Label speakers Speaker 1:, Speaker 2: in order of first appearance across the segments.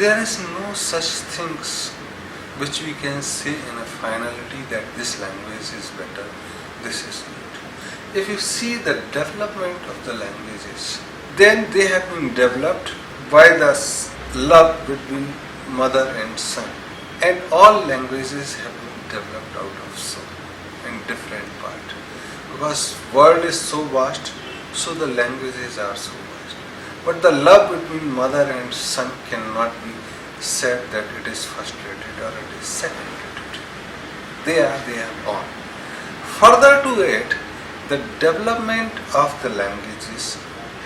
Speaker 1: There is no such things which we can say in a finality that this language is better, this is not. If you see the development of the languages, then they have been developed by the love between mother and son. And all languages have been developed out of so in different parts. Because world is so vast, so the languages are so vast. But the love between mother and son cannot be said that it is first rated or it is second rated. They are on. Further to it, the development of the languages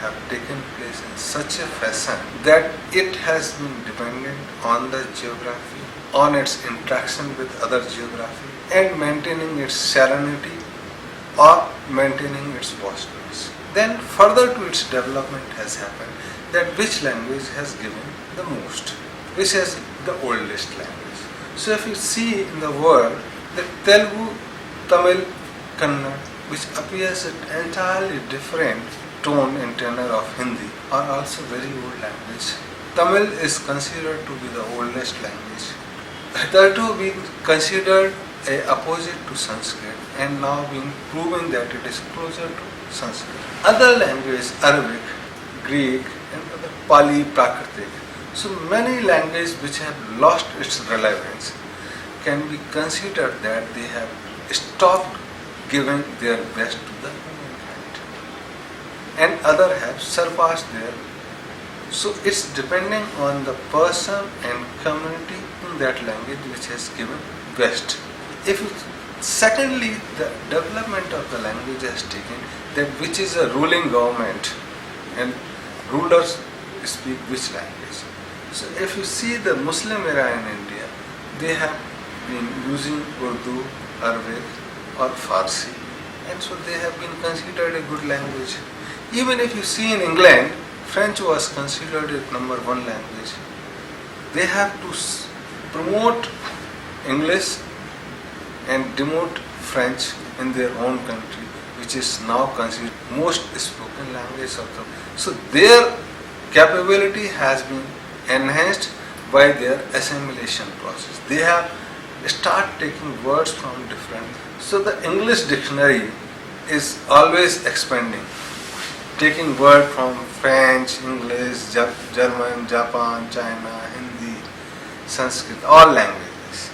Speaker 1: have taken place in such a fashion that it has been dependent on the geography, on its interaction with other geography, and maintaining its serenity or maintaining its vastness. Then further to its development has happened that which language has given the most, which is the oldest language. So if you see in the world, the Telugu, Tamil, Kannada, which appears an entirely different tone and tenor of Hindi, are also very old language. Tamil is considered to be the oldest language. Hitherto being considered a opposite to Sanskrit and now being proven that it is closer to Sanskrit. Other languages, Arabic, Greek and other Pali, Prakritic. So many languages which have lost its relevance can be considered that they have stopped giving their best to the humankind and other have surpassed their. So it's depending on the person and community in that language which has given best. Secondly, the development of the language has taken that which is a ruling government and rulers speak which language. So if you see the Muslim era in India, they have been using Urdu, Arabic or Farsi, and so they have been considered a good language. Even if you see in England, French was considered a number one language. They have to promote English and demote French in their own country, which is now considered most spoken language of the. So their capability has been enhanced by their assimilation process. They have start taking words from different. So the English dictionary is always expanding, taking word from French, English, German, Japan, China, Hindi, Sanskrit, all languages.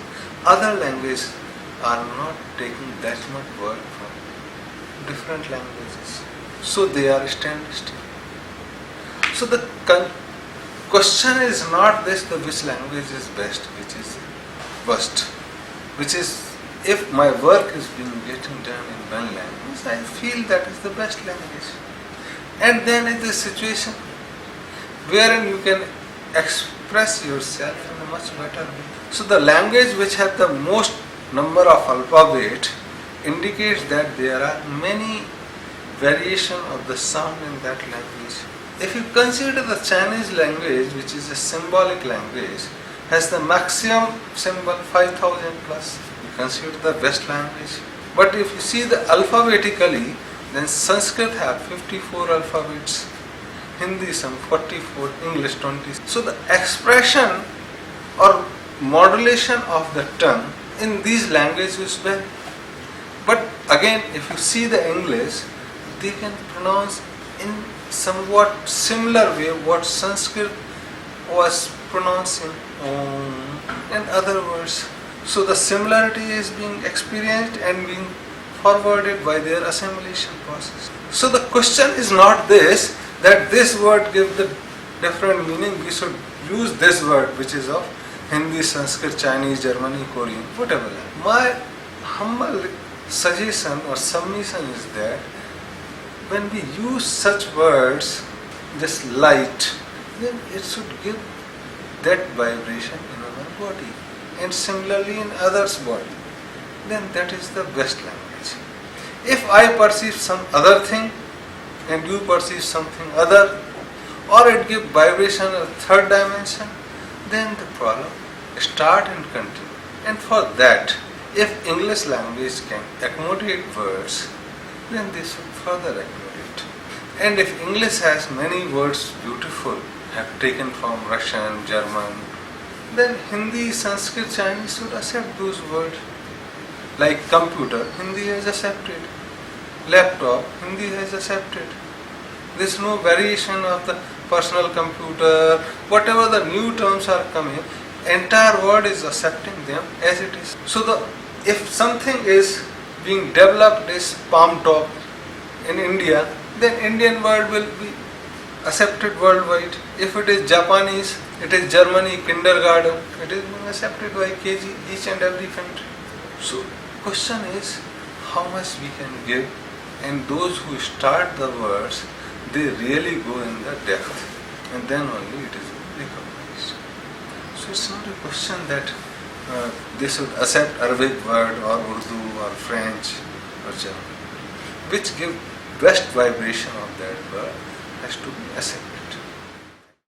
Speaker 1: Other languages are not taking that much word from different languages. So they are standing still. So the question is not this, the which language is best, which is worst, which is if my work is being getting done in one language, I feel that is the best language. And then it is a situation wherein you can express yourself in a much better way. So the language which has the most number of alphabet indicates that there are many variations of the sound in that language. If you consider the Chinese language, which is a symbolic language, has the maximum symbol 5000 plus, you consider the best language. But if you see the alphabetically, then Sanskrit have 54 alphabets, Hindi some 44, English 20. So the expression or modulation of the tongue in these languages is well. But again, if you see the English, they can pronounce in somewhat similar way what Sanskrit was pronouncing and other words. So the similarity is being experienced and being forwarded by their assimilation process. So the question is not this, that this word gives the different meaning, we should use this word which is of Hindi, Sanskrit, Chinese, Germany, Korean, whatever. My humble suggestion or submission is that when we use such words, just light, then it should give that vibration in our body and similarly in others' body. Then that is the best language. If I perceive some other thing and you perceive something other, or it gives vibration in a third dimension, then the problem start and continue. And for that, if English language can accommodate words, then they should further accommodate. And if English has many words beautiful, have taken from Russian, German, then Hindi, Sanskrit, Chinese should accept those words. Like computer, Hindi has accepted. Laptop, Hindi has accepted. There is no variation of the personal computer. Whatever the new terms are coming, entire world is accepting them as it is. So if something is being developed as palm top in India, then Indian word will be accepted worldwide. If it is Japanese, it is Germany, kindergarten, it is being accepted by KG, each and every country. So question is how much we can give, and those who start the words, they really go in the depth, and then only it is recognized. So it's not a question that they should accept Arabic word or Urdu or French or German. Which give best vibration of that word has to be accepted.